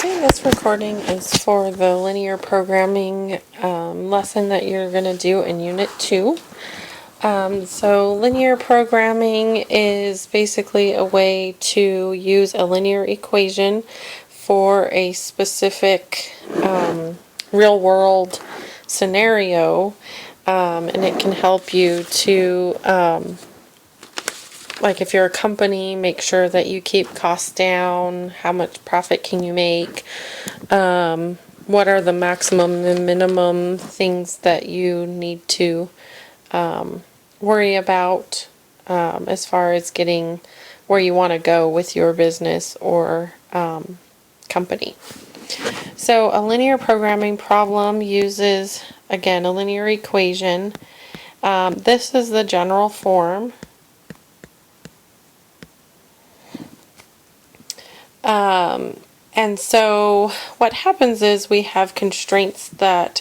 Okay, this recording is for the linear programming lesson that you're going to do in Unit 2. So linear programming is basically a way to use a linear equation for a specific real-world scenario, and it can help you to like if you're a company, make sure that you keep costs down, how much profit can you make, what are the maximum and minimum things that you need to worry about as far as getting where you want to go with your business or company. So a linear programming problem uses, again, a linear equation. This is the general form. And so what happens is we have constraints that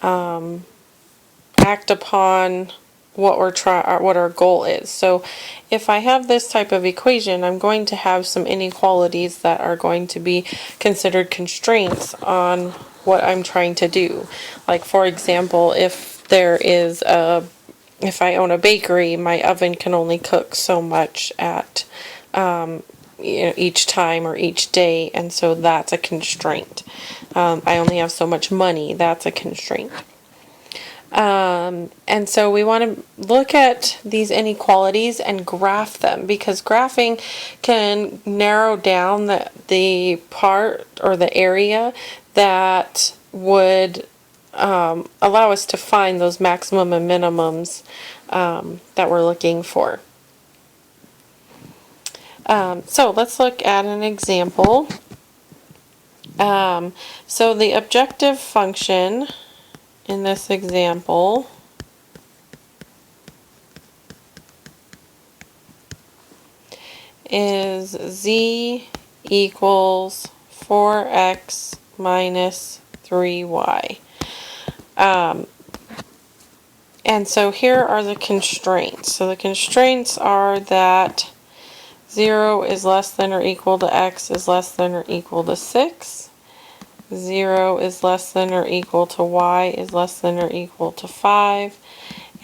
act upon what what our goal is. So if I have this type of equation, I'm going to have some inequalities that are going to be considered constraints on what I'm trying to do. Like, for example, if I own a bakery, my oven can only cook so much at each time or each day, and so that's a constraint. I only have so much money, that's a constraint. And so we want to look at these inequalities and graph them, because graphing can narrow down the part or the area that would allow us to find those maximum and minimums that we're looking for. So let's look at an example. So the objective function in this example is z equals 4x minus 3y. And so here are the constraints. So the constraints are that 0 is less than or equal to x is less than or equal to 6. 0 is less than or equal to y is less than or equal to 5.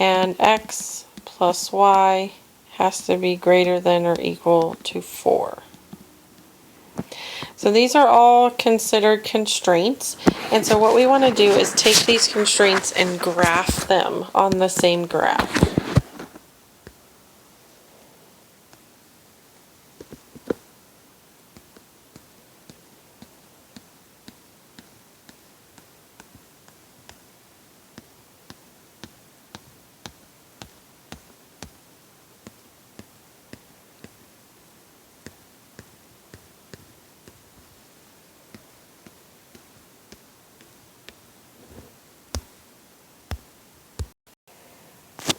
And x plus y has to be greater than or equal to 4. So these are all considered constraints. And so what we want to do is take these constraints and graph them on the same graph.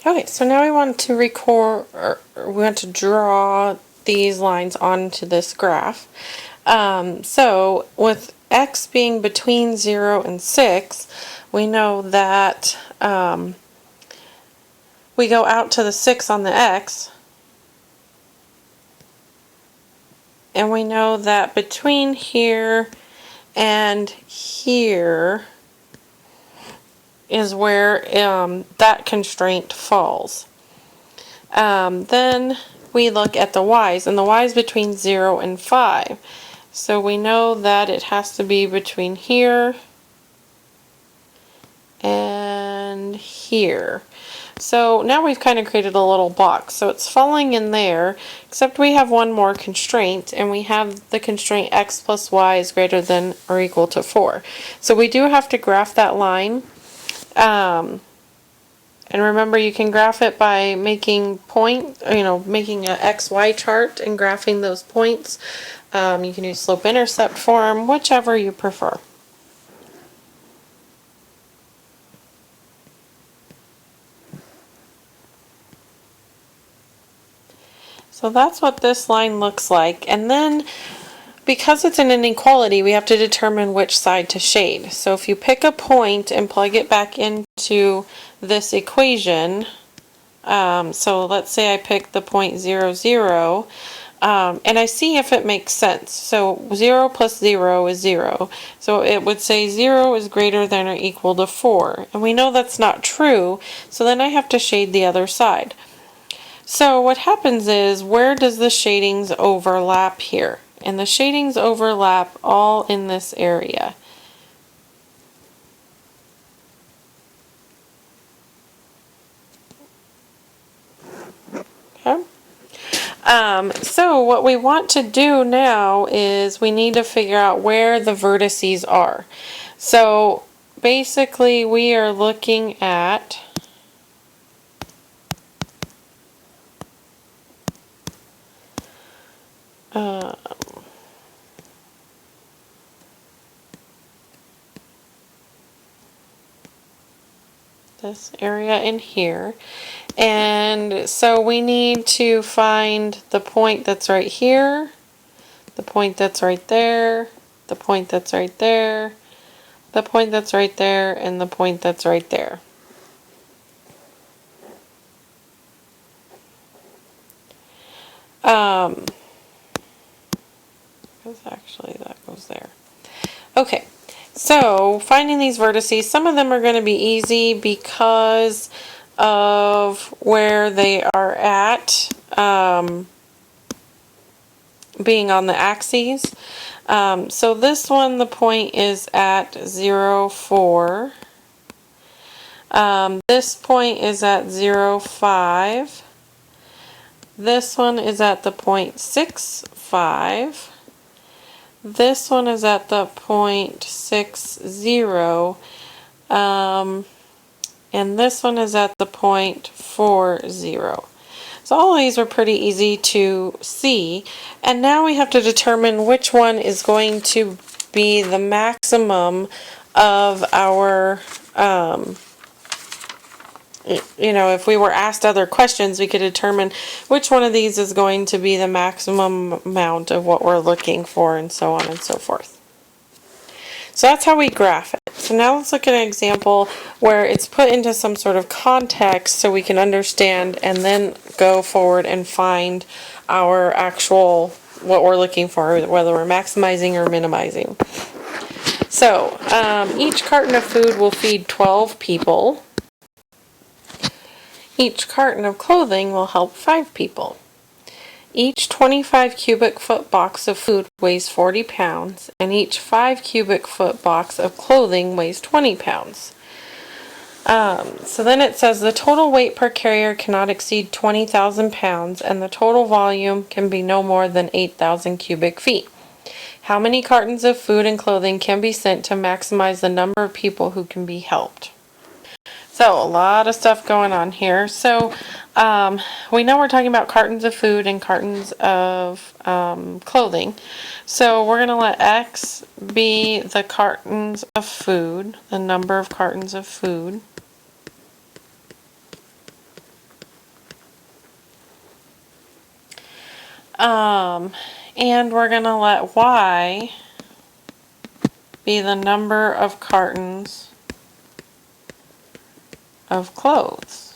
Okay, so now we want to draw these lines onto this graph. So with x being between 0 and 6, we know that we go out to the 6 on the x, and we know that between here and here is where that constraint falls. Then we look at the y's, and the y's between 0 and 5. So we know that it has to be between here and here. So now we've kind of created a little box. So it's falling in there, except we have one more constraint, and we have the constraint x plus y is greater than or equal to 4. So we do have to graph that line. And remember, you can graph it by making making an XY chart and graphing those points. You can use slope-intercept form, whichever you prefer. So that's what this line looks like. And then, because it's an inequality, we have to determine which side to shade. So if you pick a point and plug it back into this equation, so let's say I pick the point 0, 0, and I see if it makes sense. So 0 plus 0 is 0. So it would say 0 is greater than or equal to 4. And we know that's not true, so then I have to shade the other side. So what happens is, where does the shadings overlap here? And the shadings overlap all in this area. Okay. So what we want to do now is we need to figure out where the vertices are. So basically we are looking at this area in here. And so we need to find the point that's right here, the point that's right there, the point that's right there, the point that's right there, and the point that's right there. Because actually that goes there. Okay, so finding these vertices, some of them are going to be easy because of where they are at, being on the axes. So this one, the point is at 0, 4. This point is at 0, 5. This one is at the point 6, 5. This one is at the point 6, 0. And this one is at the point 4, 0. So all these are pretty easy to see. And now we have to determine which one is going to be the maximum of our, if we were asked other questions, we could determine which one of these is going to be the maximum amount of what we're looking for, and so on and so forth. So that's how we graph it. So now let's look at an example where it's put into some sort of context so we can understand and then go forward and find our actual, what we're looking for, whether we're maximizing or minimizing. So each carton of food will feed 12 people. Each carton of clothing will help 5 people. Each 25 cubic foot box of food weighs 40 pounds, and each 5 cubic foot box of clothing weighs 20 pounds. So then it says the total weight per carrier cannot exceed 20,000 pounds, and the total volume can be no more than 8,000 cubic feet. How many cartons of food and clothing can be sent to maximize the number of people who can be helped? So a lot of stuff going on here. So we know we're talking about cartons of food and cartons of clothing. So we're going to let X be the cartons of food, the number of cartons of food. And we're going to let Y be the number of cartons of clothes.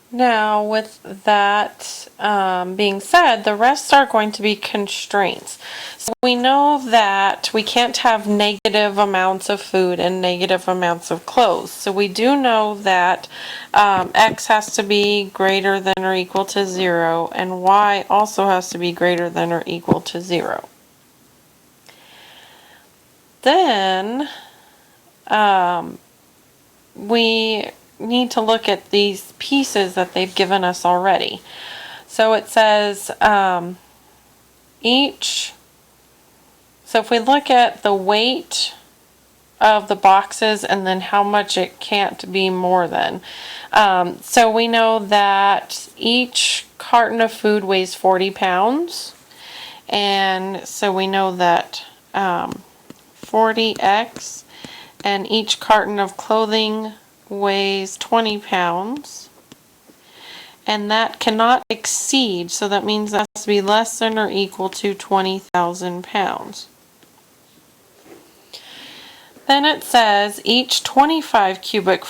Now, with that being said, the rest are going to be constraints. So we know that we can't have negative amounts of food and negative amounts of clothes. So we do know that X has to be greater than or equal to 0, and Y also has to be greater than or equal to 0. Then we need to look at these pieces that they've given us already. So it says so if we look at the weight of the boxes and then how much it can't be more than. So we know that each carton of food weighs 40 pounds. And so we know that 40x, and each carton of clothing weighs 20 pounds, and that cannot exceed, so that means that has to be less than or equal to 20,000 pounds. Then it says each 25 cubic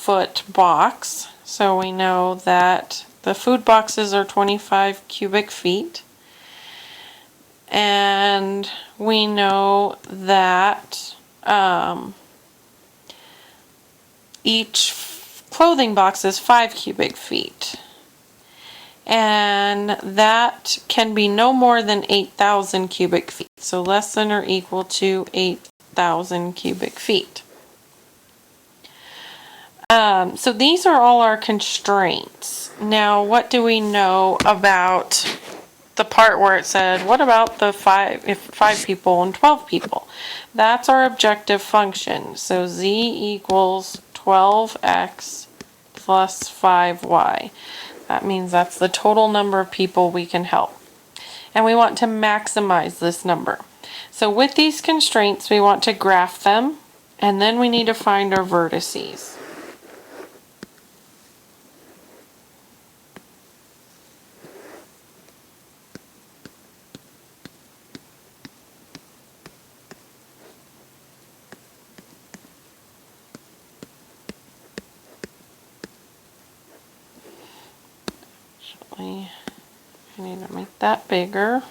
foot box. So we know that the food boxes are 25 cubic feet. And we know that each clothing box is 5 cubic feet. And that can be no more than 8,000 cubic feet. So less than or equal to 8,000 cubic feet. So these are all our constraints. Now, what do we know about the part where it said, what about the 5 people and 12 people? That's our objective function. So z equals 12x plus 5y. That means that's the total number of people we can help. And we want to maximize this number. So with these constraints, we want to graph them, and then we need to find our vertices. I need to make that bigger.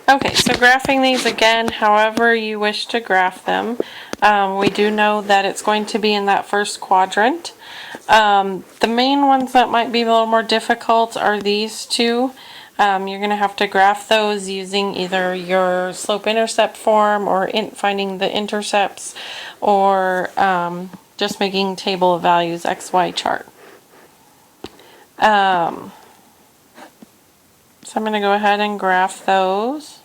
Okay, so graphing these again, however you wish to graph them. We do know that it's going to be in that first quadrant. The main ones that might be a little more difficult are these two. You're going to have to graph those using either your slope-intercept form or finding the intercepts, or just making table of values XY chart. So I'm going to go ahead and graph those.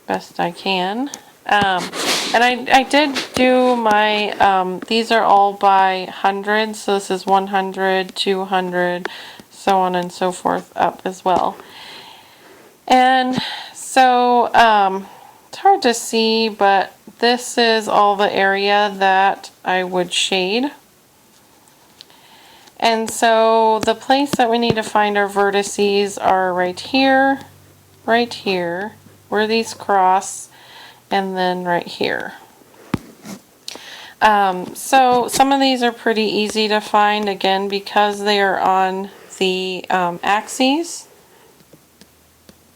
Best I can. And I did do my, these are all by hundreds, so this is 100, 200, so on and so forth up as well. And so, it's hard to see, but this is all the area that I would shade. And so the place that we need to find our vertices are right here, where these cross, and then right here. So some of these are pretty easy to find, again, because they are on the axes.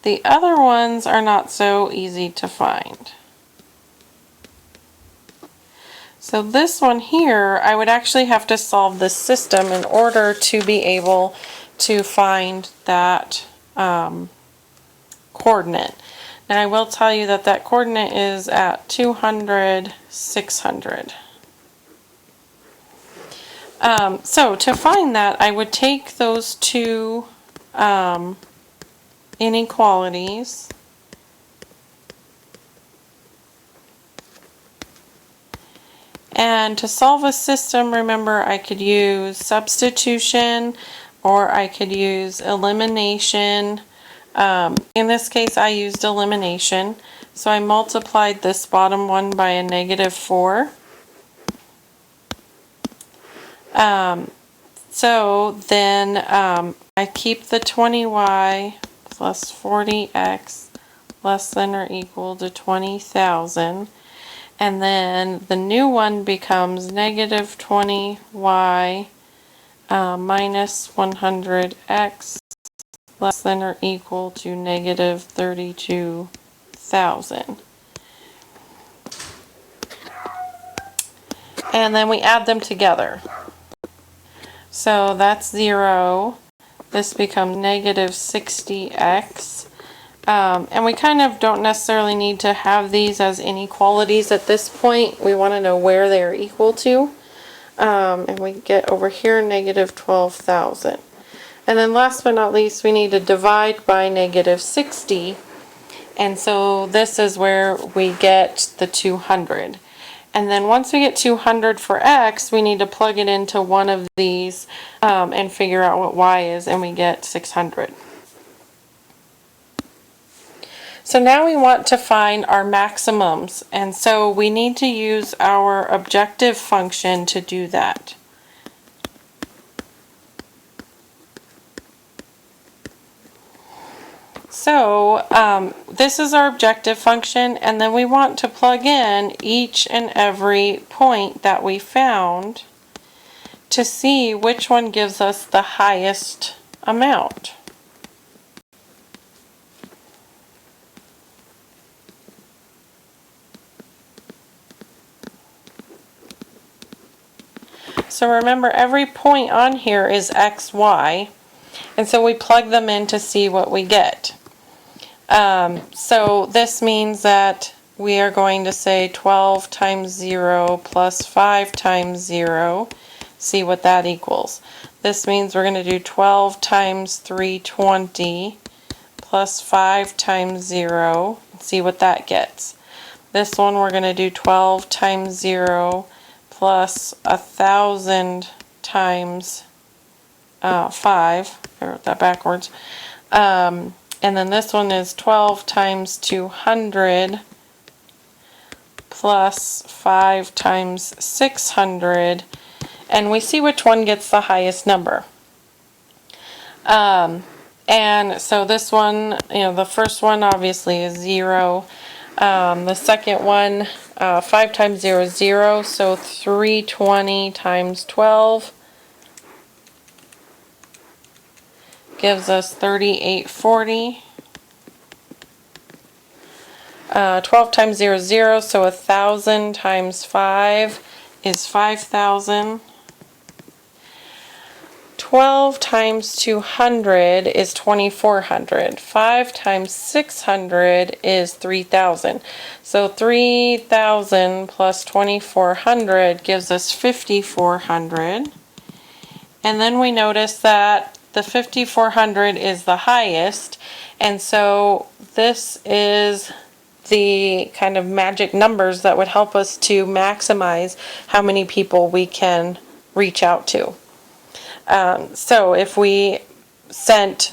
The other ones are not so easy to find. So this one here, I would actually have to solve this system in order to be able to find that coordinate. And I will tell you that that coordinate is at 200, 600. So to find that, I would take those two inequalities and to solve a system, remember, I could use substitution or I could use elimination. In this case, I used elimination. So I multiplied this bottom one by a -4. So then I keep the 20y plus 40x less than or equal to 20,000. And then the new one becomes -20y minus 100x less than or equal to -32,000. And then we add them together. So that's 0. This becomes -60x. And we kind of don't necessarily need to have these as inequalities at this point. We want to know where they are equal to. And we get over here -12,000. And then last but not least, we need to divide by -60. And so this is where we get the 200. And then once we get 200 for x, we need to plug it into one of these and figure out what y is, and we get 600. So now we want to find our maximums, and so we need to use our objective function to do that. So this is our objective function, and then we want to plug in each and every point that we found to see which one gives us the highest amount. So remember, every point on here is x, y, and so we plug them in to see what we get. So this means that we are going to say 12 times 0 plus 5 times 0, see what that equals. This means we're going to do 12 times 320 plus 5 times 0, see what that gets. This one we're going to do 12 times 0 plus 1,000 times 5, I wrote that backwards. And then this one is 12 times 200 plus 5 times 600, and we see which one gets the highest number. And so this one, the first one obviously is 0. The second one, 5 times 0 is 0, so 320 times 12 gives us 3840. 12 times 0 is 0, so 1,000 times 5 is 5,000. 12 times 200 is 2,400. 5 times 600 is 3,000. So 3,000 plus 2,400 gives us 5,400. And then we notice that the 5,400 is the highest, and so this is the kind of magic numbers that would help us to maximize how many people we can reach out to. So if we sent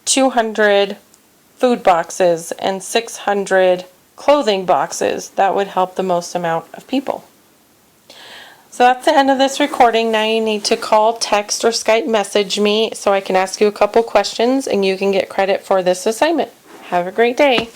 200 food boxes and 600 clothing boxes, that would help the most amount of people. So that's the end of this recording. Now you need to call, text, or Skype message me so I can ask you a couple questions and you can get credit for this assignment. Have a great day.